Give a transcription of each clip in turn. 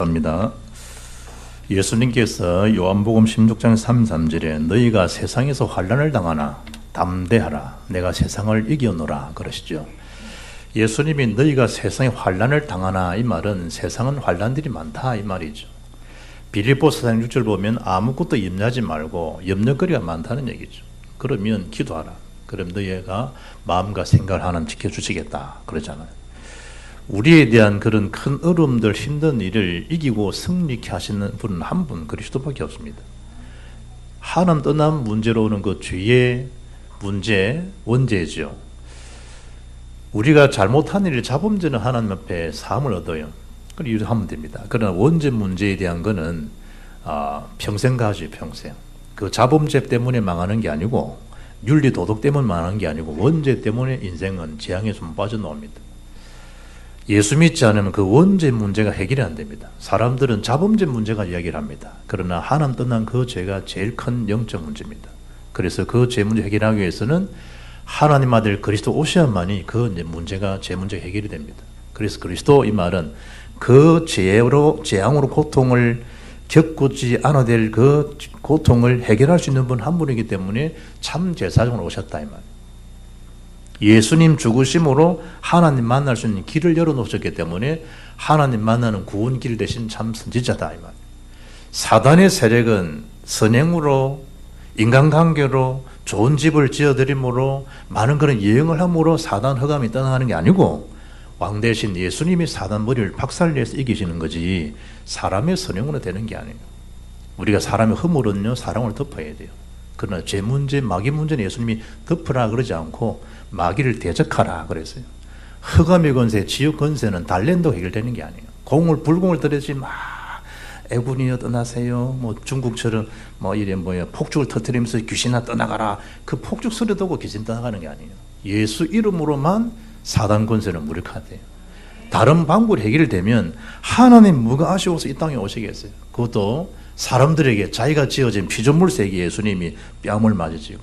합니다. 예수님께서 요한복음 16장 33절에 너희가 세상에서 환난을 당하나 담대하라 내가 세상을 이겨노라 그러시죠. 예수님이 너희가 세상에 환난을 당하나 이 말은 세상은 환난들이 많다 이 말이죠. 빌립보서 4장 6절 보면 아무것도 염려하지 말고 염려거리가 많다는 얘기죠. 그러면 기도하라. 그럼 너희가 마음과 생각을 하나님 지켜주시겠다 그러잖아요. 우리에 대한 그런 큰 어려움들, 힘든 일을 이기고 승리케 하시는 분은 한 분, 그리스도밖에 없습니다. 하나님 떠난 문제로 오는 그 죄의 문제, 원죄죠. 우리가 잘못한 일을 자범죄는 하나님 앞에 사함을 얻어요. 그걸 이렇게 하면 됩니다. 그러나 원죄 문제에 대한 거는 평생 가지, 평생. 그 자범죄 때문에 망하는 게 아니고 윤리 도덕 때문에 망하는 게 아니고 원죄 때문에 인생은 재앙에서 못 빠져나옵니다. 예수 믿지 않으면 그 원죄 문제가 해결이 안 됩니다. 사람들은 자범죄 문제가 이야기를 합니다. 그러나 하나님 떠난 그 죄가 제일 큰 영적 문제입니다. 그래서 그 죄 문제 해결하기 위해서는 하나님 아들 그리스도 오셔야만이 그 문제가 죄 문제 해결이 됩니다. 그래서 그리스도 이 말은 그 재앙으로 고통을 겪지 않아야 될 그 고통을 해결할 수 있는 분 한 분이기 때문에 참 제사장으로 오셨다 이 말. 예수님 죽으심으로 하나님 만날 수 있는 길을 열어놓으셨기 때문에 하나님 만나는 구원길 대신 참 선지자다 이 말. 사단의 세력은 선행으로 인간관계로 좋은 집을 지어드림으로 많은 그런 여행을 함으로 사단 허감이 떠나가는 게 아니고 왕 대신 예수님이 사단 머리를 박살내서 이기시는 거지 사람의 선행으로 되는 게 아니에요. 우리가 사람의 허물은요 사랑을 덮어야 돼요. 그러나 죄 문제, 마귀 문제는 예수님이 덮으라 그러지 않고 마귀를 대적하라 그랬어요. 흑암의 권세, 지옥 권세는 달랜도 해결되는 게 아니에요. 불공을 들여지 막 애군이여 떠나세요. 뭐 중국처럼 뭐 이래 폭죽을 터뜨리면서 귀신아 떠나가라. 그 폭죽 소리 듣고 귀신 떠나가는 게 아니에요. 예수 이름으로만 사단 권세는 무력화돼요. 다른 방법으로 해결되면 하나님 뭐가 아쉬워서 이 땅에 오시겠어요. 그것도 사람들에게 자기가 지어진 피조물 세계에 예수님이 뺨을 맞으시고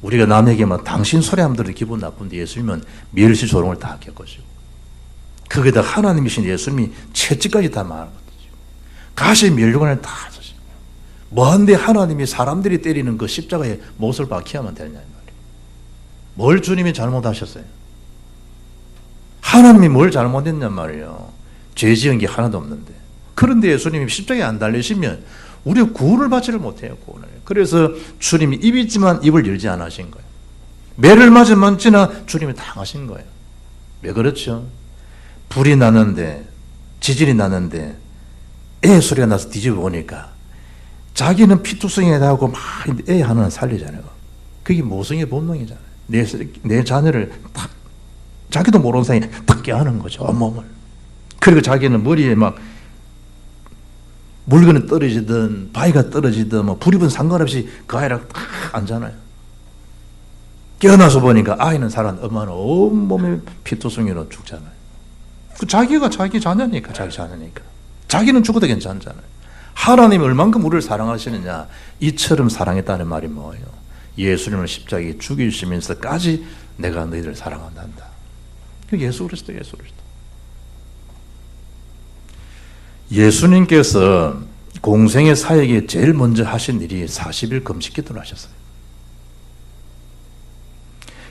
우리가 남에게만 당신 소리 하면 들어도 기분 나쁜데 예수님은 멸시 조롱을 다 겪으시고 거기다 하나님이신 예수님이 채찍까지 다 말하거든요. 가시의 멸류관을 다 하시고 뭐한데 하나님이 사람들이 때리는 그 십자가에 못을 박히하면 되냐 말이에요. 뭘 주님이 잘못하셨어요? 하나님이 뭘 잘못했냔 말이에요. 죄 지은 게 하나도 없는데. 그런데 예수님이 십자가에 안 달리시면 우리가 구원을 받지를 못해요. 구원을. 그래서 주님이 입이 있지만 입을 열지 않으신 거예요. 매를 맞으면 주님이 당하신 거예요. 왜 그렇죠? 불이 나는데 지진이 나는데 애 소리가 나서 뒤집어 보니까 자기는 피투성이다 하고 막 애 하나는 살리잖아요. 그게 모성의 본능이잖아요. 내 자녀를 탁 자기도 모르는 사이에 탁 깨하는 거죠. 온몸을. 그리고 자기는 머리에 막 물건이 떨어지든 바위가 떨어지든 뭐 불입은 상관없이 그 아이랑 딱 앉잖아요. 깨어나서 보니까 아이는 살았는데 엄마는 온몸에 피투성이로 죽잖아요. 자기가 자기 자녀니까 자기는 죽어도 괜찮잖아요. 하나님이 얼만큼 우리를 사랑하시느냐 이처럼 사랑했다는 말이 뭐예요? 예수님을 십자가에 죽이시면서까지 내가 너희들을 사랑한단다. 예수 그리스도. 예수님께서 공생의 사역에 제일 먼저 하신 일이 40일 금식기도를 하셨어요.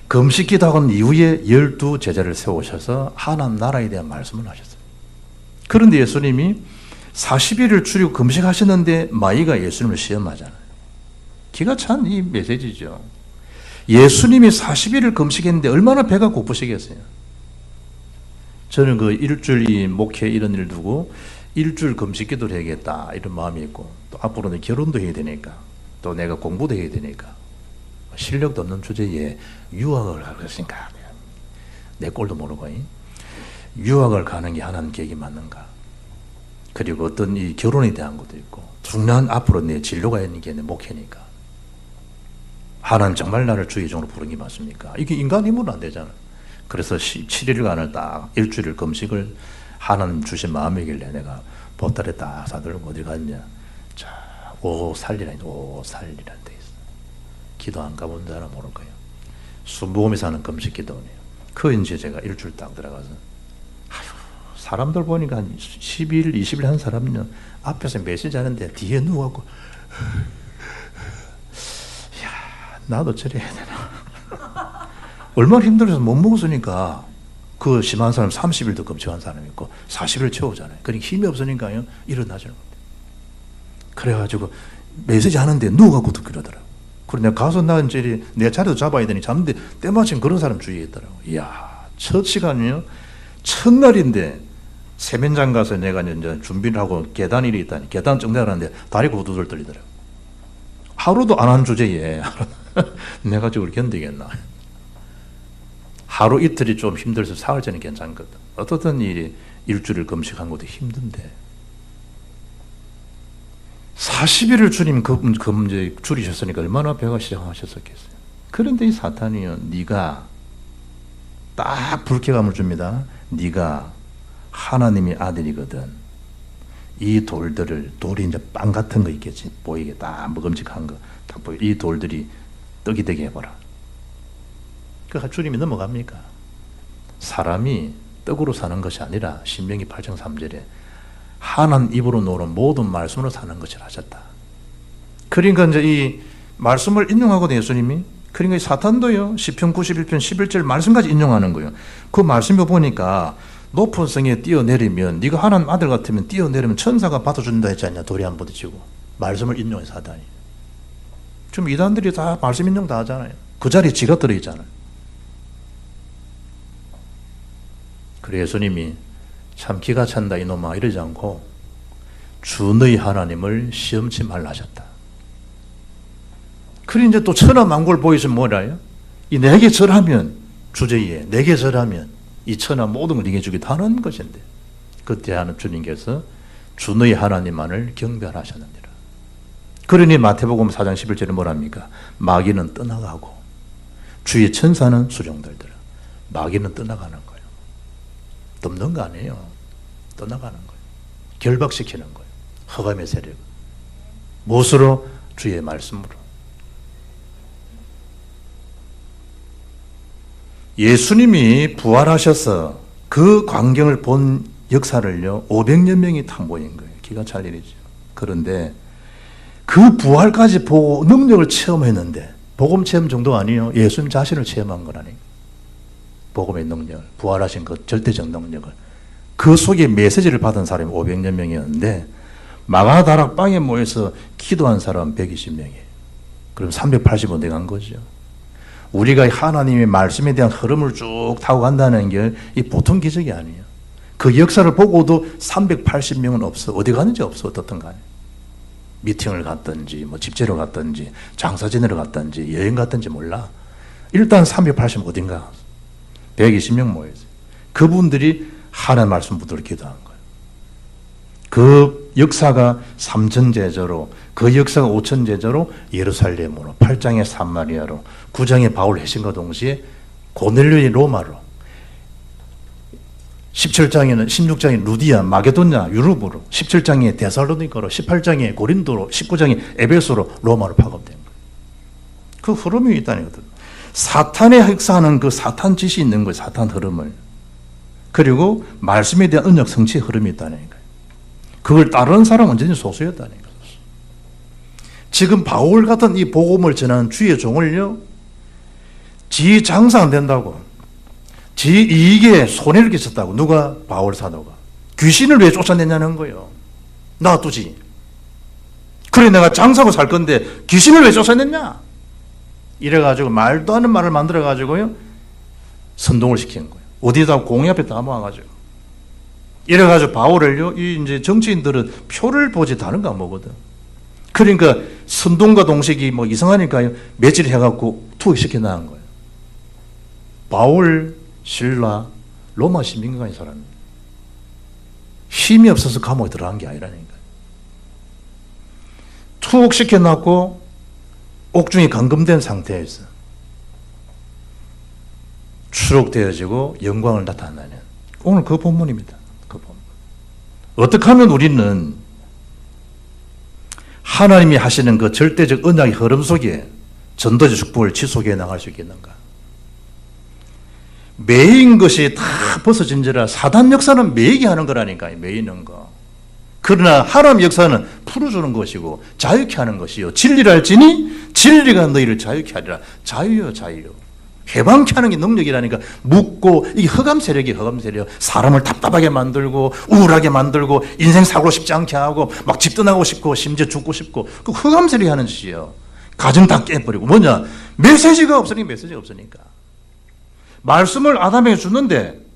금식기도한 이후에 12 제자를 세우셔서 하나님 나라에 대한 말씀을 하셨어요. 그런데 예수님이 40일을 줄이고 금식하셨는데 마귀가 예수님을 시험하잖아요. 기가 찬 이 메시지죠. 예수님이 40일을 금식했는데 얼마나 배가 고프시겠어요. 저는 그 일주일 이 목회 이런 일 두고 일주일 금식기도를 해야겠다 이런 마음이 있고 또 앞으로는 결혼도 해야 되니까 또 내가 공부도 해야 되니까 실력도 없는 주제에 유학을 하겠습니까? 내 꼴도 모르고 유학을 가는 게 하나님 계획이 맞는가? 그리고 어떤 이 결혼에 대한 것도 있고 중요한 앞으로 내 진로가 있는 게 내 목회니까 하나님 정말 나를 주의 종으로 부른 게 맞습니까? 이게 인간 힘으로 안 되잖아요. 그래서 7일간을 딱 일주일 금식을 하나님 주신 마음이길래 내가 보따리 딱 사들고 어디 갔냐? 자, 오살리라는 데 있어. 기도 안 가본 사람 모를 거예요. 순복음에서 하는 금식 기도네요. 그 이제 제가 일주일 딱 들어가서 사람들 보니까 한 10일, 20일 한 사람은요, 앞에서 메시지 하는데 뒤에 누워갖고, 야, 나도 저래 해야 되나. 얼마나 힘들어서 못 먹었으니까, 그 심한 사람 30일도 검증한 사람이 있고, 40일 채우잖아요. 그러니까 힘이 없으니까요, 일어나지는 못해. 그래가지고, 메시지 하는데 누워갖고 듣고 이러더라고. 그래, 내가 가서 난 이제 내 자리도 잡아야 되니 잡는데 때마침 그런 사람 주위에 있더라고. 이야, 첫 시간이요. 첫날인데 세면장 가서 내가 이제 준비를 하고 계단 일이 있다니 계단 쭉 내려가는데 다리가 후두들 떨리더라고. 하루도 안 한 주제에 내가 저걸 견디겠나. 하루 이틀이 좀 힘들어서 사흘 전에 괜찮거든. 어떻든 일이 일주일 금식한 것도 힘든데 40일을 주님 이제 줄이셨으니까 얼마나 배가 시작하셨었겠어요. 그런데 이 사탄이요, 네가 딱 불쾌감을 줍니다. 네가 하나님의 아들이거든. 이 돌이 이제 빵 같은 거 있겠지. 보이게 딱 먹음직한 거 딱 보이. 이 돌들이 떡이 되게 해보라. 그러니까 주님이 넘어갑니까? 사람이 떡으로 사는 것이 아니라 신명기 8장 3절에 하나님 입으로 나오는 모든 말씀으로 사는 것이라 하셨다. 그러니까 이제 이 말씀을 인용하거든요, 예수님이. 그러니까 사탄도요, 시편 91편 11절 말씀까지 인용하는 거예요. 그 말씀을 보니까 높은 성에 뛰어내리면 네가 하나님 아들 같으면 뛰어내리면 천사가 받아준다 했지 않냐. 돌이 안 부딪히고. 말씀을 인용해 사단이. 지금 이단들이 다 말씀 인용 다 하잖아요. 그 자리에 지가 들어있잖아요. 그래 예수님이 참 기가 찬다 이놈아 이러지 않고 주 너희 하나님을 시험치 말라 하셨다. 그래 이제 또 천하만골 보이시면 뭐라요? 이 내게 절하면 주제에 내게 절하면 이 천하 모든 걸 네게 주기도 하는 것인데 그때 하는 주님께서 주 너희 하나님만을 경배하셨느니라. 그러니 마태복음 4장 11절에 뭐랍니까? 마귀는 떠나가고 주의 천사는 수종들더라. 마귀는 떠나가는 거예요. 덮는 거 아니에요. 떠나가는 거예요. 결박시키는 거예요. 허감의 세력. 무엇으로? 주의 말씀으로. 예수님이 부활하셔서 그 광경을 본 역사를요 500여 명이 탐보인 거예요. 기가 찰 일이죠. 그런데 그 부활까지 보고 능력을 체험했는데 복음 체험 정도 아니에요. 예수님 자신을 체험한 거라니까. 복음의 능력을, 부활하신 그 절대적 능력을. 그 속에 메시지를 받은 사람이 500여 명이었는데 마가다락방에 모여서 기도한 사람 120명이에요. 그럼 380원 돼간 거죠. 우리가 하나님의 말씀에 대한 흐름을 쭉 타고 간다는 게 이 보통 기적이 아니에요. 그 역사를 보고도 380명은 없어. 어디 가는지 없어. 어떻든 간에. 미팅을 갔든지 뭐 집제로 갔든지 장사 지내러 갔든지 여행 갔든지 몰라. 일단 380 어딘가 120명 모여있어요. 그분들이 하나님 말씀 붙들어 기도한 거예요. 그 역사가 3천 제자로, 그 역사가 5천 제자로 예루살렘으로, 8장의 사마리아로, 9장의 바울 회심과 동시에 고넬료의 로마로, 17장에는 16장에 루디아, 마게도냐, 유럽으로, 17장에 데살로니가로, 18장에 고린도로, 19장에 에베소로, 로마로 파급된 거예요. 그 흐름이 있다는 거거든요. 사탄의 역사하는 그 사탄 짓이 있는 거예요. 사탄 흐름을. 그리고 말씀에 대한 언약 성취의 흐름이 있다는 거예요. 그걸 따르는 사람은 언제든지 소수였다는 거예요. 지금 바울 같은 이 복음을 전하는 주의 종을요, 지 장사 안 된다고, 지 이익에 손해를 끼쳤다고. 누가? 바울 사도가. 귀신을 왜 쫓아내냐는 거예요. 놔두지. 그래 내가 장사하고 살 건데 귀신을 왜 쫓아냈냐? 이래가지고 말도 안 되는 말을 만들어가지고요 선동을 시키는 거예요. 어디다 공의 앞에 다 모아가지고. 이래가지고 바울을요, 이 이제 정치인들은 표를 보지 다른 거 안 보거든. 그러니까 선동과 동식이 뭐 이상하니까요 매질 해갖고 투옥시켜 나간 거예요. 바울, 실라, 로마 시민관의 사람입니다. 힘이 없어서 감옥에 들어간 게 아니라니까요. 투옥시켜 놨고 옥중이 감금된 상태에서 추록되어지고 영광을 나타내는 오늘 그 본문입니다. 그 본문. 어떻게 하면 우리는 하나님이 하시는 그 절대적 언약의 흐름 속에 전도적 축복을 지속해 나갈 수 있겠는가? 매인 것이 다 벗어진지라 사단 역사는 매이게 하는 거라니까, 매이는 거. 그러나 하나님 역사는 풀어주는 것이고 자유케 하는 것이요. 진리를 알지니 진리가 너희를 자유케 하리라. 자유요, 자유. 해방케 하는 게 능력이라니까. 묶고, 이게 흑암 세력이 흑암 세력. 사람을 답답하게 만들고 우울하게 만들고 인생 살고 싶지 않게 하고 막 집 떠나고 싶고 심지어 죽고 싶고, 그 흑암 세력이 하는 짓이에요. 가정 다 깨버리고. 뭐냐? 메시지가 없으니까. 메시지가 없으니까. 말씀을 아담에게 줬는데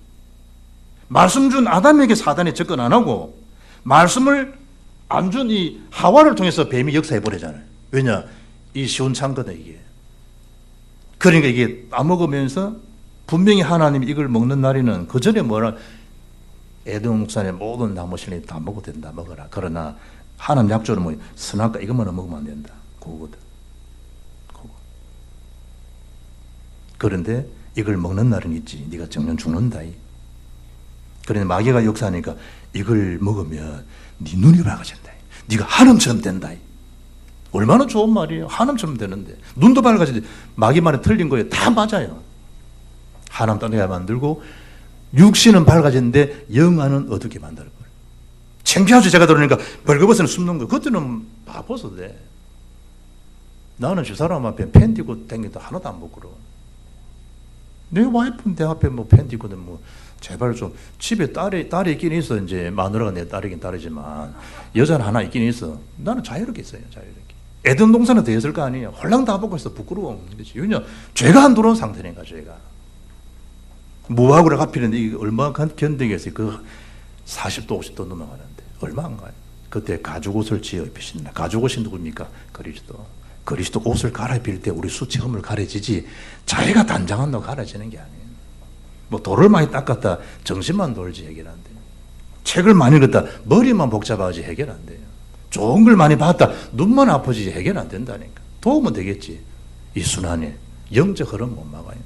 말씀 준 아담에게 사단이 접근 안 하고 말씀을 안 준 이 하와를 통해서 뱀이 역사해 버리잖아요. 왜냐? 이 시원찮거든 이게. 그러니까 이게 따먹으면서 분명히 하나님이 이걸 먹는 날에는 그 전에 뭐라, 에덴 동산의 모든 나무 실린 다 먹어도 된다, 먹어라. 그러나 하나님 약조는 뭐 선악과 이것만 먹으면 안 된다. 그거거든. 그거. 그런데 이걸 먹는 날은 있지. 네가 정년 죽는다. 그런데 마귀가 역사하니까 이걸 먹으면 네 눈이 밝아진다. 네가 하나님처럼 된다. 얼마나 좋은 말이에요. 하나님처럼 되는데. 눈도 밝아지지. 마귀 말에 틀린 거예요. 다 맞아요. 하나님 떠나게 만들고 육신은 밝아지는데 영안은 어둡게 만들어 버려요. 창피하죠. 제가 들으니까 벌거벗은 숨는 거. 그것들은 바보서 돼. 나는 저 사람 앞에 팬티 입고 다니도 하나도 안 부끄러워. 내 와이프는 내 앞에 뭐 팬티 입고는 뭐 제발 좀, 집에 딸이 있긴 있어. 이제 마누라가 내 딸이긴 딸이지만 여자는 하나 있긴 있어. 나는 자유롭게 있어요. 자유롭게. 에덴 동산은 되었을 거 아니에요. 홀랑 다 벗고 있어. 부끄러워. 왜냐? 죄가 안 들어온 상태니까. 죄가 무화과를 갚이는데 이게 얼마 견디겠어요. 그 40도 50도 넘어가는데 얼마 안 가요. 그때 가죽 옷을 지어 입히신다. 가죽 옷이 누굽니까? 그리스도 옷을 갈아입힐 때 우리 수치흠을 가려지지 자기가 단장한다고 가려지는 게 아니에요. 뭐 돌을 많이 닦았다 정신만 돌지 해결 안 돼요. 책을 많이 읽었다 머리만 복잡하지 해결 안 돼요. 좋은 걸 많이 봤다 눈만 아프지 해결 안 된다니까. 도움은 되겠지. 이 순환에 영적 흐름 못 막아요.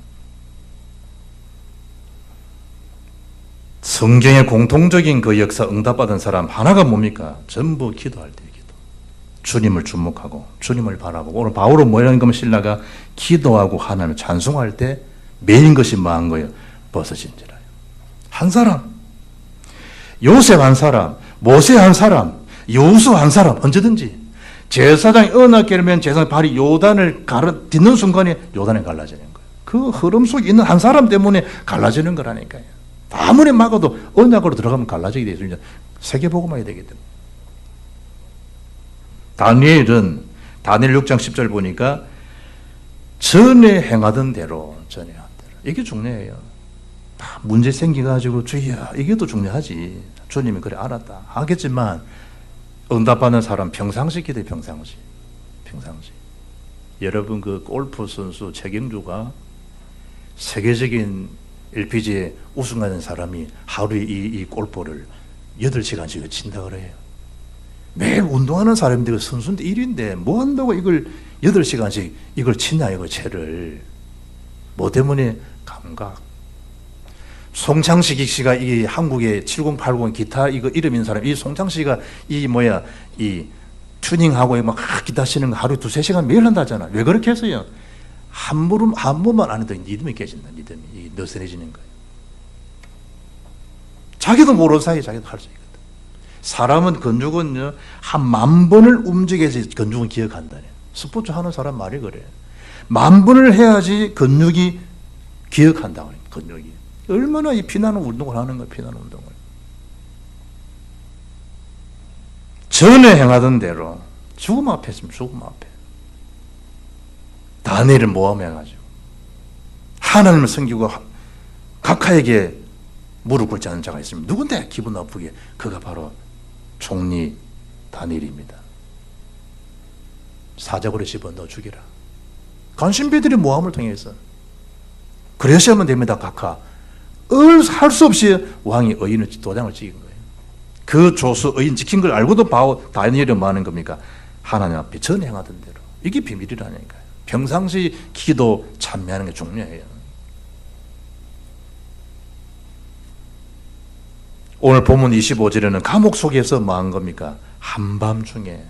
성경의 공통적인 그 역사 응답받은 사람 하나가 뭡니까? 전부 기도할 때 기도. 주님을 주목하고 주님을 바라보고. 오늘 바울은 뭐라는 거면 신라가 기도하고 하나님을 찬송할 때 매인 것이 뭐한 거예요? 벗어진지라요. 한 사람, 요셉 한 사람, 모세 한 사람, 여호수아 한 사람, 언제든지 제사장이 언약궤를 제사장 발이 요단을 딛는 순간에 요단이 갈라지는 거예요. 그 흐름 속에 있는 한 사람 때문에 갈라지는 거라니까요. 아무리 막아도 언약으로 들어가면 갈라지게 되어 있어요. 세계복음화가 되기 때문에. 다니엘 6장 10절 보니까 전에 행하던 대로 이게 중요해요. 문제 생겨가지고 주여 이게 또 중요하지. 주님이 그래 알았다 하겠지만 응답받는 사람 평상시 기도해. 평상시. 여러분 그 골프 선수 최경주가 세계적인 LPGA 우승하는 사람이 하루에 이 골프를 8시간씩 친다 그래요. 매일 운동하는 사람인데 선수인데 1위인데 뭐 한다고 이걸 8시간씩 이걸 치냐 이거 채를. 뭐 때문에? 감각. 송창식 씨가 이 한국의 7080 기타 이거 이름 있는 사람, 이 송창식이가 이 튜닝하고 막 기타 치는 거 하루에 2-3시간 매일 한다잖아. 왜 그렇게 했어요? 한 번만 안 해도 리듬이 깨진다. 리듬이 느슨해지는 거예요. 자기도 모르는 사이에 자기도 할 수 있거든. 사람은 근육은요 한 10,000번을 움직여서 근육은 기억한다. 스포츠 하는 사람 말이 그래. 10,000번을 해야지 근육이 기억한다고. 근육이 얼마나 이 피나는 운동을 하는 거야. 피나는 운동을 전에 행하던 대로 죽음 앞에 있으면 죽음 앞에 다니엘을 모함해가지고 하나님을 섬기고 각하에게 무릎 꿇지 않은 자가 있으면 누군데 기분 나쁘게? 그가 바로 총리 다니엘입니다. 사자굴에 집어넣어 죽이라. 간신배들이 모함을 통해서 그러셔야만 됩니다. 각하 할 수 없이 왕이 의인을 도장을 찍은 거예요. 그 조수 의인 지킨 걸 알고도 다니엘이 뭐 하는 겁니까? 하나님 앞에 전에 행하던 대로. 이게 비밀이라니까요. 평상시 기도 참여하는 게 중요해요. 오늘 본문 25절에는 감옥 속에서 뭐 한 겁니까? 한밤중에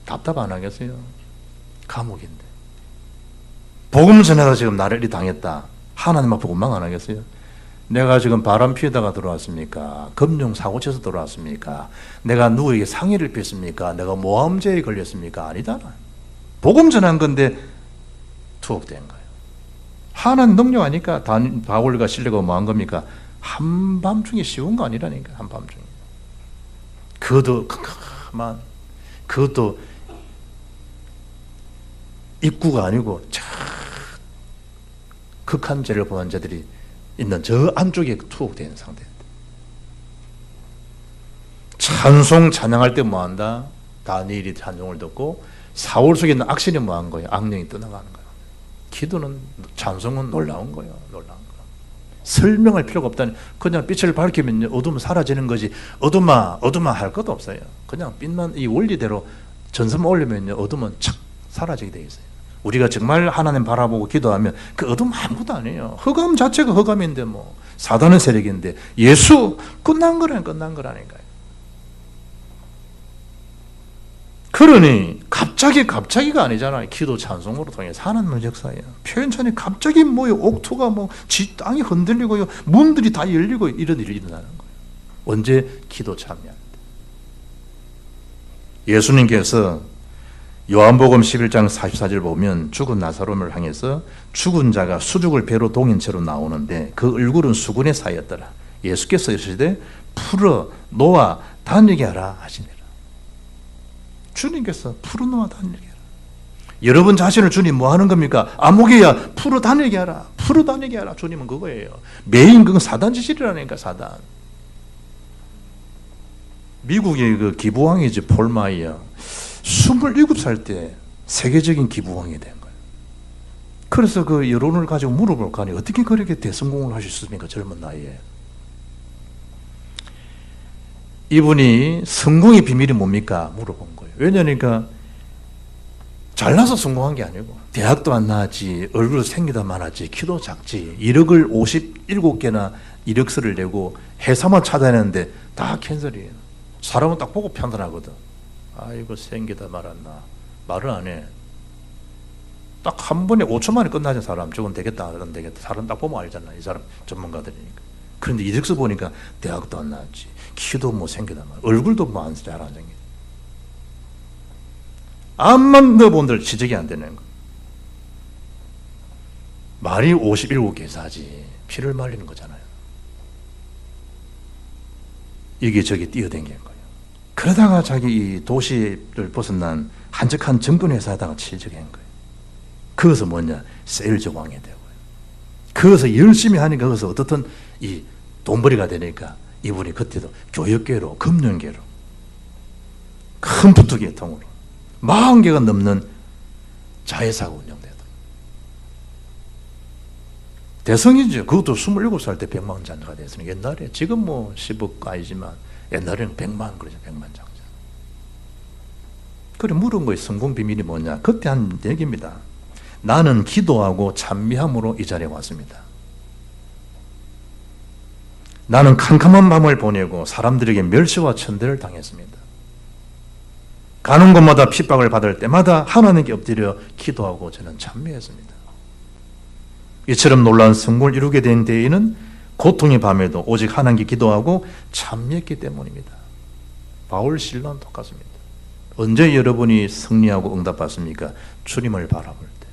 답답 안 하겠어요? 감옥인데 복음 전하다 지금 나를 당했다. 하나님 앞에 원망 안 하겠어요? 내가 지금 바람 피우다가 들어왔습니까? 금융 사고 쳐서 들어왔습니까? 내가 누구에게 상해를 뺐습니까? 내가 모함죄에 걸렸습니까? 아니잖아. 복음 전한 건데 투옥된 거예요. 하나님 능력 아니까 바울과 실레가 뭐 한 겁니까? 한밤중에 쉬운 거 아니라니까. 한밤중에. 그것도 큼큼한, 그것도 입구가 아니고 저 극한 죄를 범한 자들이 있는 저 안쪽에 투옥된 상태입니다. 찬송 찬양할 때 뭐한다? 다니엘이 찬송을 듣고 사울 속에 있는 악신이 뭐한 거예요? 악령이 떠나가는 거예요. 기도는, 찬송은 놀라운 거예요. 놀라운 거. 설명할 필요가 없다니. 그냥 빛을 밝히면 어둠은 사라지는 거지. 어둠아 할 것도 없어요. 그냥 빛만 이 원리대로 전선 올리면 어둠은 착 사라지게 되어 있어요. 우리가 정말 하나님 바라보고 기도하면 그 어둠 아무것도 아니에요. 흑암 자체가 흑암인데 뭐 사단의 세력인데 예수 끝난 거라니까요. 그러니 갑자기가 아니잖아요. 기도 찬송으로 통해서 하나님의 역사예요. 표현찬이 갑자기 뭐요? 옥토가 뭐 땅이 흔들리고요, 문들이 다 열리고 이런 일이 일어나는 거예요. 언제? 기도 참여할 때. 예수님께서 요한복음 11장 44절 보면 죽은 나사로를 향해서 죽은 자가 수죽을 배로 동인 채로 나오는데 그 얼굴은 수군에 쌓였더라. 예수께서 이르시되 풀어 놓아 다니게 하라 하시니라. 주님께서 풀어 놓아 다니게 하라. 여러분 자신을 주님 뭐 하는 겁니까? 아무개야 풀어 다니게 하라. 풀어 다니게 하라. 주님은 그거예요. 메인 그건 사단 짓이라니까. 사단. 미국의 그 기부왕이지 폴마이어 27살 때 세계적인 기부왕이 된 거예요. 그래서 그 여론을 가지고 물어볼 거 아니에요. 어떻게 그렇게 대성공을 하셨습니까? 젊은 나이에. 이분이 성공의 비밀이 뭡니까? 물어본 거예요. 왜냐니까 잘나서 성공한 게 아니고 대학도 안 나왔지, 얼굴 생기다 많았지, 키도 작지, 1억을 57개나 이력서를 내고 회사만 찾아내는데 다 캔슬이에요. 사람은 딱 보고 판단하거든. 아이고 생기다 말았나. 말을 안 해. 딱 한 번에 5초만에 끝나죠. 사람. 저건 되겠다 안 되겠다. 사람 딱 보면 알잖아. 이 사람 전문가들이니까. 그런데 이력서 보니까 대학도 안 나왔지, 키도 뭐 생기다 말, 얼굴도 뭐 안 잘 안 생겨. 암만 넣어본들 지적이 안 되는 거. 말이 57개사지 피를 말리는 거잖아요. 이게 저기 뛰어댕긴 거예요. 그러다가 자기 이 도시를 벗어난 한적한 정권회사에다가 취직한 거예요. 그것은 뭐냐? 세일즈 왕이 되고요. 그것을 열심히 하니까 그것을 어떻든 이 돈벌이가 되니까 이분이 그때도 교역계로, 금융계로, 큰 부투계통으로 40개가 넘는 자회사가 운영되다. 대성이죠. 그것도 27살 때 100만 원 장자가 됐으니 옛날에, 지금 뭐 10억 아니지만 옛날에는 100만 그러죠. 100만 장자. 그래 물은 거예요. 성공 비밀이 뭐냐? 그때 한 얘기입니다. 나는 기도하고 찬미함으로 이 자리에 왔습니다. 나는 캄캄한 밤을 보내고 사람들에게 멸시와 천대를 당했습니다. 가는 곳마다 핍박을 받을 때마다 하나님께 엎드려 기도하고 저는 찬미했습니다. 이처럼 놀라운 성공을 이루게 된 데에는 고통의 밤에도 오직 하나님께 기도하고 찬미했기 때문입니다. 바울 신라는 똑같습니다. 언제 여러분이 승리하고 응답받습니까? 주님을 바라볼 때.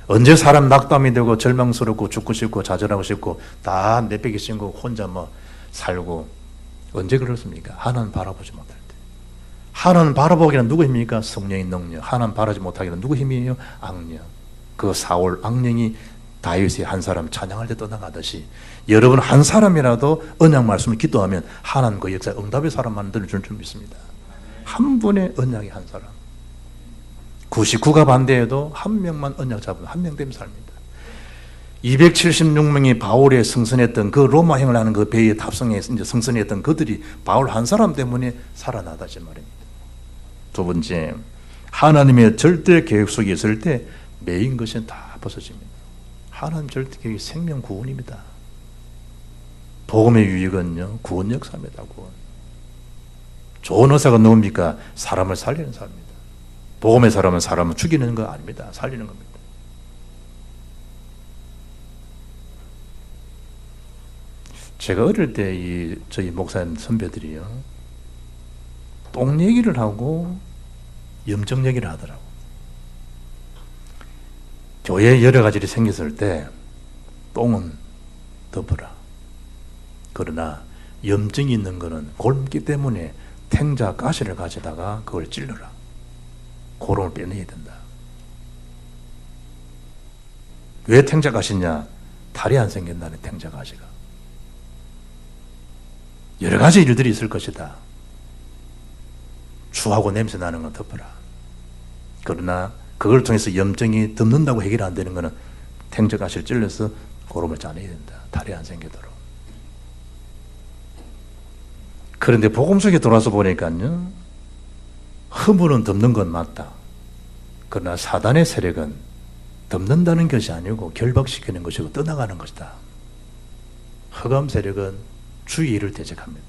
언제 사람 낙담이 되고 절망스럽고 죽고 싶고 좌절하고 싶고 다 내빼기 신고 혼자 뭐 살고, 언제 그렇습니까? 하나님 바라보지 못할 때. 하나님 바라보기는 누구 힘입니까? 성령의 능력. 하나님 바라지 못하기는 누구 힘이에요? 악령. 그 사울 악령이 다윗의 한 사람 찬양할 때 떠나가듯이 여러분 한 사람이라도 언약 말씀을 기도하면 하나님 그 역사에 응답의 사람 만들어 줄 줄 믿습니다. 한 분의 언약이 한 사람. 99가 반대해도 한 명만 언약 잡으면 한 명 되면 삽니다. 276명이 바울에 승선했던 그 로마행을 하는 그 배에 탑승해 이제 승선했던 그들이 바울 한 사람 때문에 살아나다지 말입니다. 두 번째, 하나님의 절대 계획 속에 있을 때 매인 것은 다 벗어집니다. 하나님 절대 계획이 생명 구원입니다. 복음의 유익은요, 구원 역사입니다. 구원. 좋은 의사가 누굽니까? 사람을 살리는 사람입니다. 복음의 사람은 사람을 죽이는 거 아닙니다. 살리는 겁니다. 제가 어릴 때 저희 목사님 선배들이요, 똥 얘기를 하고 염증 얘기를 하더라고. 교회에 여러 가지 일이 생겼을 때 똥은 덮어라. 그러나 염증이 있는 거는 골기 때문에 탱자 가시를 가져다가 그걸 찔러라. 고름을 빼내야 된다. 왜 탱자 가시냐? 탈이 안 생긴다네, 탱자 가시가. 여러 가지 일들이 있을 것이다. 추하고 냄새 나는 건 덮어라. 그러나 그걸 통해서 염증이 덮는다고 해결 안 되는 거는 탱자 가시를 찔러서 고름을 짜내야 된다. 탈이 안 생기도록. 그런데 복음 속에 돌아서 보니까요, 허물은 덮는 건 맞다. 그러나 사단의 세력은 덮는다는 것이 아니고 결박시키는 것이고 떠나가는 것이다. 흑암 세력은 주의 일을 대적합니다.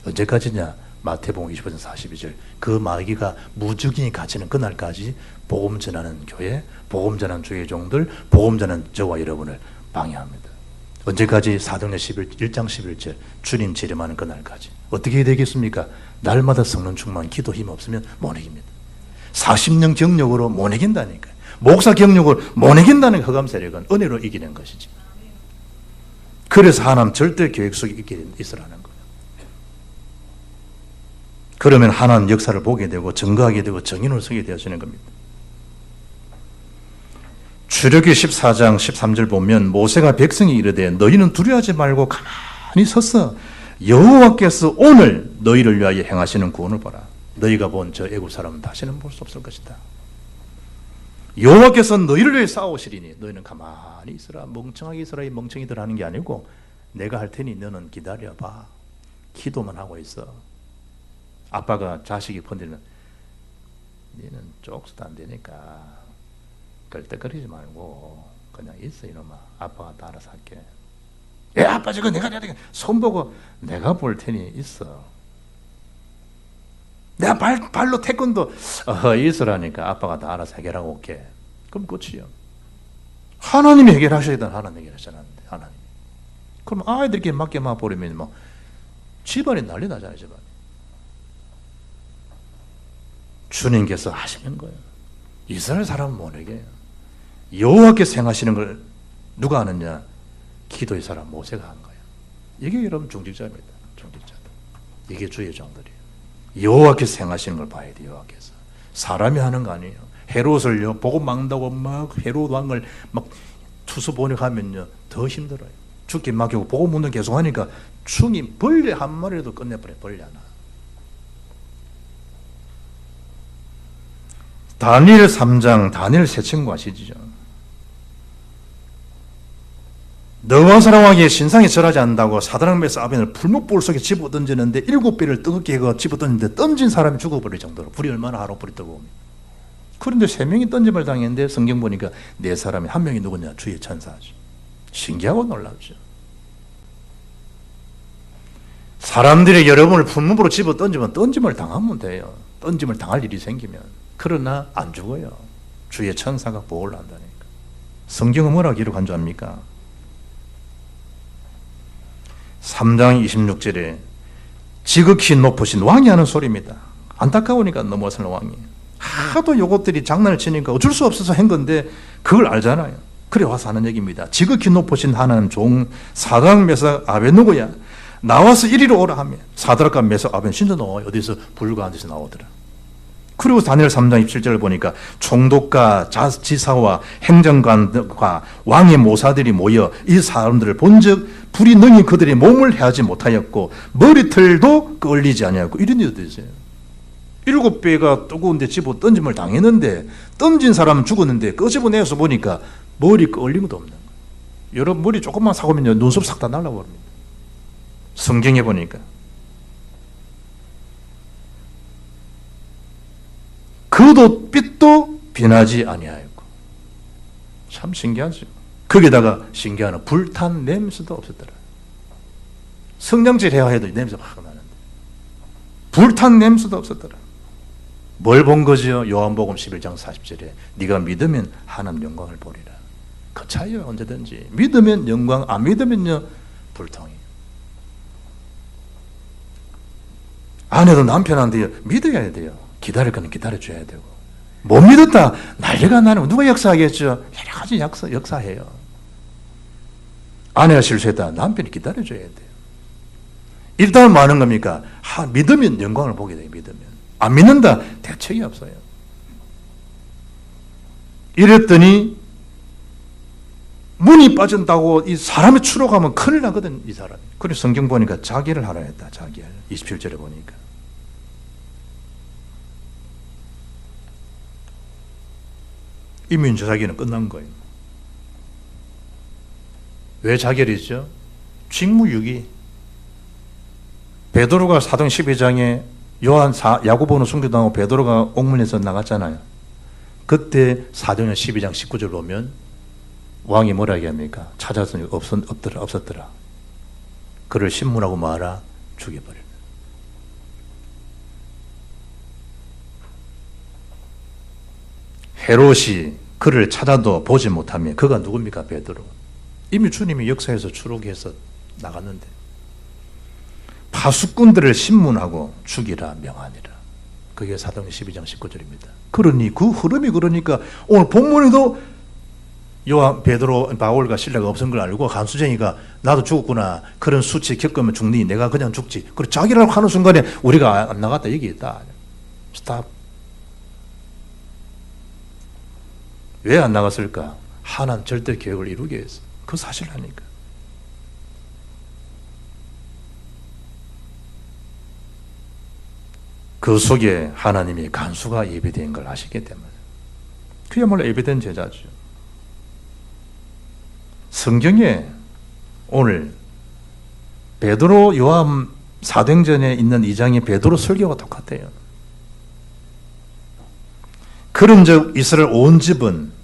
언제까지냐? 마태복음 25장 42절. 그 마귀가 무적인이 갇히는 그날까지 복음 전하는 교회, 복음 전하는 주의 종들, 복음 전하는 저와 여러분을 방해합니다. 언제까지? 사도행전 1장 11절. 주님 재림하는 그날까지. 어떻게 되겠습니까? 날마다 성령 충만, 기도 힘 없으면 못 이깁니다. 40년 경력으로 못 이긴다니까요. 목사 경력으로 못 이긴다는 흑암 세력은 은혜로 이기는 것이지. 그래서 하나님 절대 계획 속에 있으라는 거예요. 그러면 하나님 역사를 보게 되고 증거하게 되고 정인으로 서게 되어지는 겁니다. 출애굽기 14장 13절 보면 모세가 백성이 이르되 너희는 두려워하지 말고 가만히 서서 여호와께서 오늘 너희를 위하여 행하시는 구원을 보라. 너희가 본 저 애굽 사람은 다시는 볼 수 없을 것이다. 여호와께서 너희를 위해 싸우시리니 너희는 가만히 있으라. 멍청하게 있으라. 이 멍청이들 하는 게 아니고 내가 할 테니 너는 기다려봐. 기도만 하고 있어. 아빠가 자식이 번들면 너는 쪽수도 안 되니까 걸떡거리지 말고 그냥 있어 이놈아. 아빠가 다 알아서 할게. 야 아빠 저거 내가 해야 되겠다. 손 보고 내가 볼 테니 있어. 내가 발로 태권도 있으라니까 아빠가 다 알아서 해결하고 올게. 그럼 끝이요. 하나님이 해결하셔야 되는 하나님 해결하잖아요. 하나님. 그럼 아이들끼리 맡겨만 버리면 뭐 집안이 난리 나잖아요. 집안이. 주님께서 하시는 거예요. 이스라엘 사람은 못 이겨요. 여호와께서 행하시는 걸 누가 하느냐? 기도의 사람 모세가 한 거예요. 이게 여러분 중직자입니다. 중직자들. 이게 주의 종들이에요. 여호와께서 행하시는 걸 봐야 돼요. 여호와께서. 사람이 하는 거 아니에요. 헤롯을요 보고 막는다고 막 헤롯 왕을 막 투수 번역하면요 더 힘들어요. 죽기 막히고 보고 묻는 계속 하니까 충이 벌레 한 마리라도 끝내버려요. 벌레 하나. 다니엘 3장 다니엘 세 친구 아시죠? 너와 사랑하기에 신상에 절하지 않는다고 사드락 메삭 아벤을 불목볼 속에 집어던지는데 7배를 뜨겁게 집어던지는데 던진 사람이 죽어버릴 정도로 불이 얼마나 하루 불이 뜨거우면. 그런데 3명이 던짐을 당했는데 성경 보니까 4사람이 1명이 누구냐? 주의 천사죠. 신기하고 놀랍죠. 사람들이 여러분을 풀무불로 집어 던지면 던짐을 당하면 돼요. 던짐을 당할 일이 생기면. 그러나 안 죽어요. 주의 천사가 보호를 한다니까. 성경은 뭐라고 기록한 줄 압니까? 3장 26절에 지극히 높으신 왕이 하는 소리입니다. 안타까우니까 넘어서는 왕이. 하도 요것들이 장난을 치니까 어쩔 수 없어서 한 건데 그걸 알잖아요. 그래 와서 하는 얘기입니다. 지극히 높으신 하나님 종 사드락 메삭 아벤노고야 나와서 이리로 오라 하며 사드락과 메삭 아벤 신도 나와요. 어디서 불과 한 데서 나오더라. 그리고 다니엘 3장 27절을 보니까 총독과 지사와 행정관과 왕의 모사들이 모여 이 사람들을 본즉 불이 능히 그들의 몸을 해하지 못하였고 머리털도 끌리지 아니하였고 이런 일도 있어요. 7배가 뜨거운데 집어 던짐을 당했는데 던진 사람은 죽었는데 끄집어내서 보니까 머리 끌린 것도 없는 거예요. 여러분 머리 조금만 사고면요 눈썹 싹 다 날라버립니다. 성경에 보니까 그도 빛도 빛나지 아니하였고 참 신기하죠. 거기다가 신기한 불탄 냄새도 없었더라. 성령질 해야 해도 냄새 확 나는데 불탄 냄새도 없었더라. 뭘 본 거죠? 요한복음 11장 40절에 네가 믿으면 하나님 영광을 보리라. 그 차이요. 언제든지 믿으면 영광, 안 믿으면요 불통이. 아내도 남편한테 믿어야 돼요. 기다릴 거는 기다려줘야 되고. 못 믿었다 난리가 나는 누가 역사하겠죠? 여러 가지 역사해요. 아내가 실수했다 남편이 기다려줘야 돼요. 일단 뭐 하는 겁니까? 믿으면 영광을 보게 돼요. 믿으면. 안 믿는다 대책이 없어요. 이랬더니 문이 빠진다고 이 사람이 추록하면 큰일 나거든 이 사람이. 그래서 성경 보니까 자기를 하라 했다. 자기를 27절에 보니까 이미 자기는 끝난 거예요. 왜 자결이죠? 직무유기. 베드로가 사도행 12장에 야고보는 순교당하고 베드로가 옥문에서 나갔잖아요. 그때 사도행 12장 19절 보면 왕이 뭐라 얘기합니까? 찾았으니 없었더라. 그를 신문하고 마라 죽여버려. 헤롯이 그를 찾아도 보지 못하면 그가 누굽니까? 베드로. 이미 주님이 역사에서 추록해서 나갔는데 파수꾼들을 신문하고 죽이라 명하니라. 그게 사도행 12장 19절입니다. 그러니 그 흐름이 그러니까 오늘 본문에도 베드로, 바울과 신라가 없은 걸 알고 간수쟁이가 나도 죽었구나. 그런 수치 겪으면 죽니? 내가 그냥 죽지. 그리고 자기라고 하는 순간에 우리가 안 나갔다 얘기했다. 스탑. 왜 안 나갔을까? 하나님 절대 계획을 이루기 위해서. 그 사실 아니까. 그 속에 하나님이 간수가 예비된 걸 아시기 때문에. 그야말로 예비된 제자죠. 성경에 오늘 베드로 요한 사도행전에 있는 2장의 베드로 설교가 똑같아요. 그런즉 이스라엘 온 집은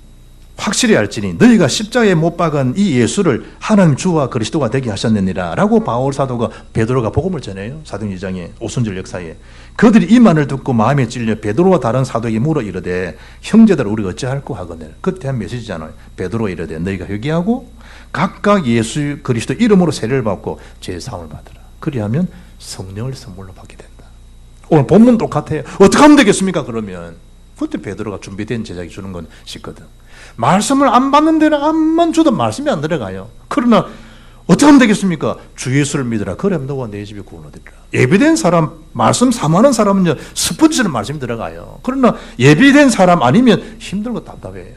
확실히 알지니 너희가 십자가에 못 박은 이 예수를 하나님 주와 그리스도가 되게 하셨느니라 라고 바울 사도가 베드로가 복음을 전해요. 사도행 2장의 오순절 역사에. 그들이 이 말을 듣고 마음에 찔려 베드로와 다른 사도에게 물어 이르되 형제들 우리가 어찌할꼬 하거늘. 그때 한 메시지잖아요. 베드로가 이르되 너희가 회개하고 각각 예수 그리스도 이름으로 세례를 받고 제사함을 받으라. 그리하면 성령을 선물로 받게 된다. 오늘 본문 똑같아요. 어떻게 하면 되겠습니까? 그러면 그때 베드로가 준비된 제자에게 주는 건 쉽거든. 말씀을 안 받는 데는 암만 줘도 말씀이 안 들어가요. 그러나 어떻게 하면 되겠습니까? 주 예수를 믿으라. 그러면 너와 내 집이 구원 얻으리라. 예비된 사람, 말씀 삼하는 사람은요 스펀지처럼 말씀이 들어가요. 그러나 예비된 사람 아니면 힘들고 답답해요.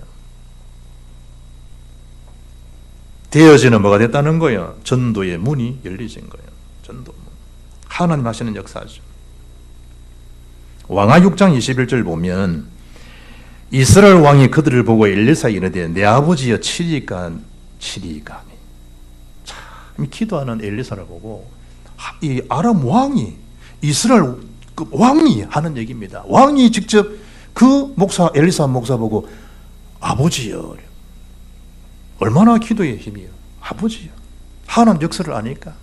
되어지는 뭐가 됐다는 거예요? 전도의 문이 열리진 거예요. 전도 문. 하나님 하시는 역사죠. 왕하 6장 21절 보면 이스라엘 왕이 그들을 보고 엘리사에 이르되 내 아버지여 치리감이. 참 기도하는 엘리사를 보고 이 아람 왕이 이스라엘 그 왕이 하는 얘기입니다. 왕이 직접 그 목사 엘리사 목사 보고 아버지여. 얼마나 기도의 힘이요. 아버지요. 하나님 역사를 아니까.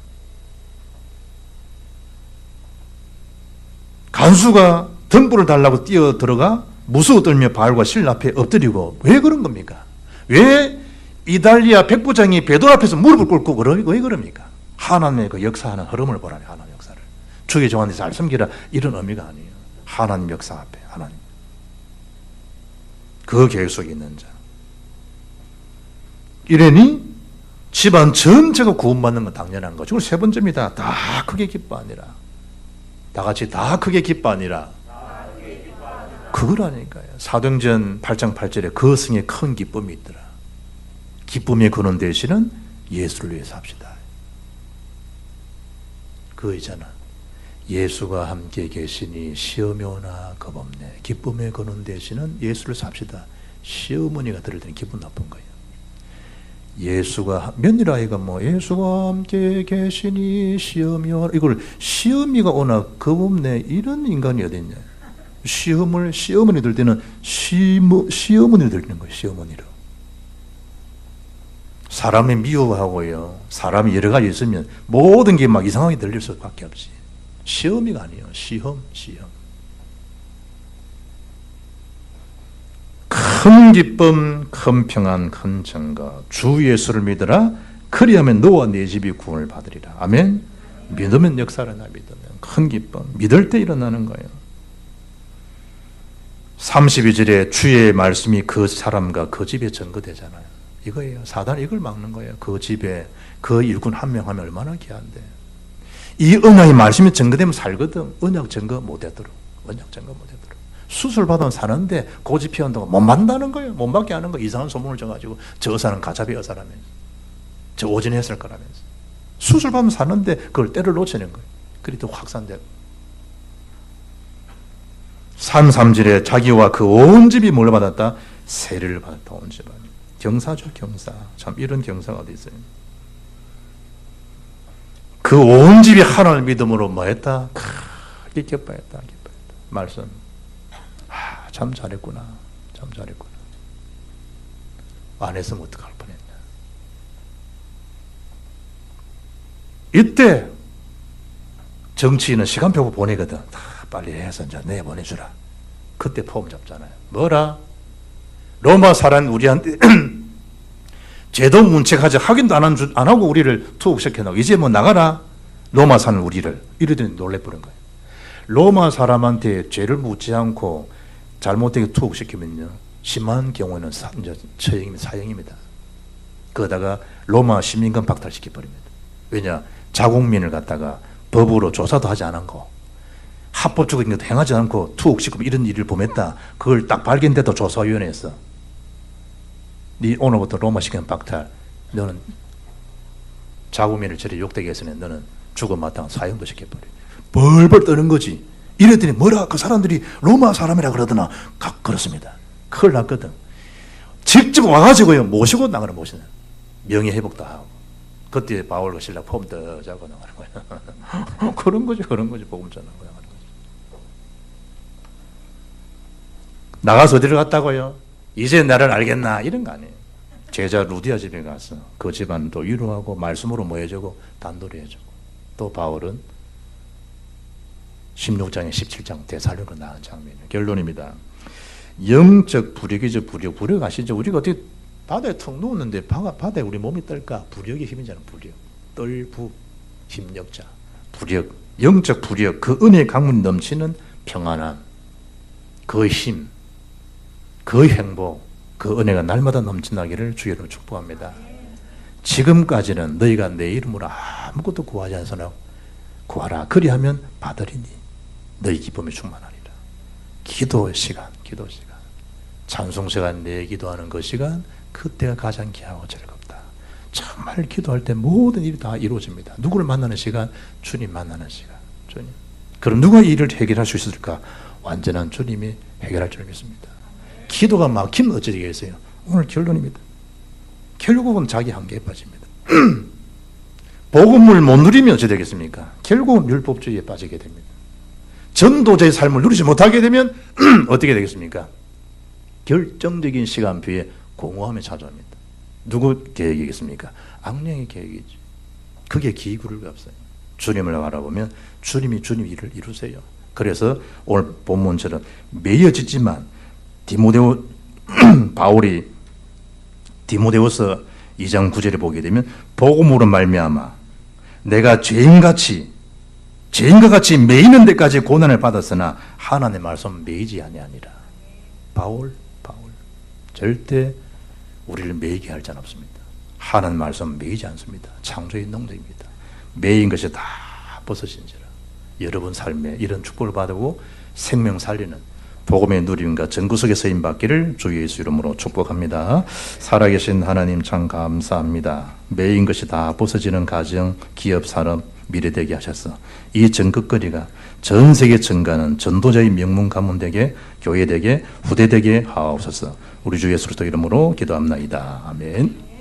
간수가 등불을 달라고 뛰어 들어가 무서워 떨며 바알과 실 앞에 엎드리고 왜 그런 겁니까? 왜 이달리아 백부장이 베드로 앞에서 무릎을 꿇고 왜 그럽니까? 하나님의 그 역사하는 흐름을 보라니. 하나님 역사를 주의 종한테 잘 섬기라 이런 의미가 아니에요. 하나님 역사 앞에 하나님 그 계획 속에 있는 자. 이러니 집안 전체가 구원받는 건 당연한 거죠. 그리고 세 번째입니다. 다 크게 기뻐하니라. 다 같이 다 크게 기뻐하니라. 그거라니까요. 사도행전 8장 8절에 그 성에 큰 기쁨이 있더라. 기쁨의 근원 되시는 예수를 위해서 합시다. 그 있잖아. 예수가 함께 계시니 시험이 오나 겁없네. 기쁨의 근원 되시는 예수를 삽시다. 시어머니가 들을 때는 기분 나쁜 거예요. 예수가 며느리아이가 뭐 예수가 함께 계시니 시험이 오나 이걸 시험이가 오나 겁없네 이런 인간이 어디 있냐. 시험을 시어머니 들 때는 시어머니를 들는 거예요. 시어머니로. 사람이 미워하고요. 사람이 여러 가지 있으면 모든 게 막 이상하게 들릴 수밖에 없지. 시험이가 아니에요. 시험. 큰 기쁨, 큰 평안, 큰 증거. 주 예수를 믿으라. 그리하면 너와 네 집이 구원을 받으리라. 아멘. 믿으면 역사를 나 믿으면 큰 기쁨. 믿을 때 일어나는 거예요. 32절에 주의 말씀이 그 사람과 그 집에 증거되잖아요. 이거예요. 사단이 이걸 막는 거예요. 그 집에 그 일꾼 한 명 하면 얼마나 귀한데. 이 언약의 말씀이 증거되면 살거든. 언약 증거 못하도록. 언약 증거 못하도록. 수술 받으면 사는데 고집 피운다고 못 만다는 거예요. 못 받게 하는 거. 이상한 소문을 져가지고 저 의사는 가자비 의사라면서. 저 오전에 했을 거라면서. 수술 받으면 사는데 그걸 때를 놓치는 거예요. 그리 또 확산되고. 33절에 자기와 그 온 집이 뭘 받았다? 세례를 받았다. 온 집안. 경사죠, 경사. 참 이런 경사가 어디 있어요? 그 온 집이 하나님을 믿음으로 뭐 했다? 크게 기뻐했다. 말씀. 참 잘했구나. 참 잘했구나. 안 했으면 어떡할 뻔했나. 이때 정치인은 시간표 보내거든. 빨리 해서 이제 내보내주라. 그때 폼 잡잖아요. 뭐라? 로마 사람 우리한테 제도 문책하지 확인도 안 하고 우리를 투옥시켜놓고 이제 뭐 나가라. 로마 사는 우리를. 이러더니 놀래버린 거예요. 로마 사람한테 죄를 묻지 않고 잘못되게 투옥시키면요. 심한 경우에는 사형입니다. 그러다가 로마 시민권 박탈시켜버립니다. 왜냐? 자국민을 갖다가 법으로 조사도 하지 않은 거, 합법적인 것도 행하지 않고 투옥시키고 이런 일을 범했다. 그걸 딱 발견돼도 조사위원회에서 네 오늘부터 로마 시민권 박탈, 너는 자국민을 저리 욕되게 했으니 너는 죽어 마땅한 사형도 시켜버려. 벌벌 떠는 거지. 이랬더니 뭐라 그 사람들이 로마 사람이라 그러더나. 그렇습니다. 큰일 났거든. 직접 와가지고요 모시고 나가는 모시는 명예회복도 하고. 그때 바울과 실라 폼 떠자고 나가는 거야. 그런 거지 복음 전하고 나가는 거지. 나가서 어디를 갔다고요? 이제 나를 알겠나 이런 거 아니에요. 제자 루디아 집에 가서 그 집안도 위로하고 말씀으로 뭐 해주고 단도리 해주고. 또 바울은 16장에 17장 데살로니가 나온 장면이에요. 결론입니다. 영적 부력이죠. 부력 아시죠? 우리가 어떻게 바다에 턱 누웠는데 바다에 우리 몸이 떨까? 부력의 힘이잖아. 부력. 떨부 힘력자. 부력. 영적 부력. 그 은혜의 강물이 넘치는 평안함. 그 힘. 그 행복. 그 은혜가 날마다 넘쳐나기를 주의로 축복합니다. 지금까지는 너희가 내 이름으로 아무것도 구하지 않으나 구하라. 그리하면 받으리니 너희 기쁨이 충만하리라. 기도 시간. 찬송 시간, 내 기도하는 그 시간, 그때가 가장 귀하고 즐겁다. 정말 기도할 때 모든 일이 다 이루어집니다. 누구를 만나는 시간? 주님 만나는 시간. 주님. 그럼 누가 이 일을 해결할 수 있을까? 완전한 주님이 해결할 줄 믿습니다. 기도가 막히면 어찌 되겠어요? 오늘 결론입니다. 결국은 자기 한계에 빠집니다. 복음을 못 누리면 어찌 되겠습니까? 결국은 율법주의에 빠지게 됩니다. 전도자의 삶을 누리지 못하게 되면 어떻게 되겠습니까? 결정적인 시간표에 공허함이 찾아옵니다. 누구 계획이겠습니까? 악령의 계획이죠. 그게 기구를 없어요. 주님을 바라보면 주님이 주님 일을 이루세요. 그래서 오늘 본문처럼 매여지지만 바울이 디모데후서 2장 9절에 보게 되면 복음으로 말미암아 내가 죄인과 같이 매이는 데까지 고난을 받았으나 하나님의 말씀 매이지 아니하니라. 바울 절대 우리를 매이게 할 자는 없습니다. 하나님의 말씀 매이지 않습니다. 창조의 농장입니다. 매인 것이 다 벗어진지라. 여러분 삶에 이런 축복을 받고 생명 살리는 복음의 누림과 전구 속에 서임 받기를 주 예수 이름으로 축복합니다. 살아계신 하나님 참 감사합니다. 매인 것이 다 벗어지는 가정, 기업, 산업, 미래되게 하셔서 이 전극거리가 전 세계 증가하는 전도자의 명문 가문 되게, 교회 되게, 후대 되게 하옵소서. 우리 주 예수 그리스도 이름으로 기도합나이다. 아멘.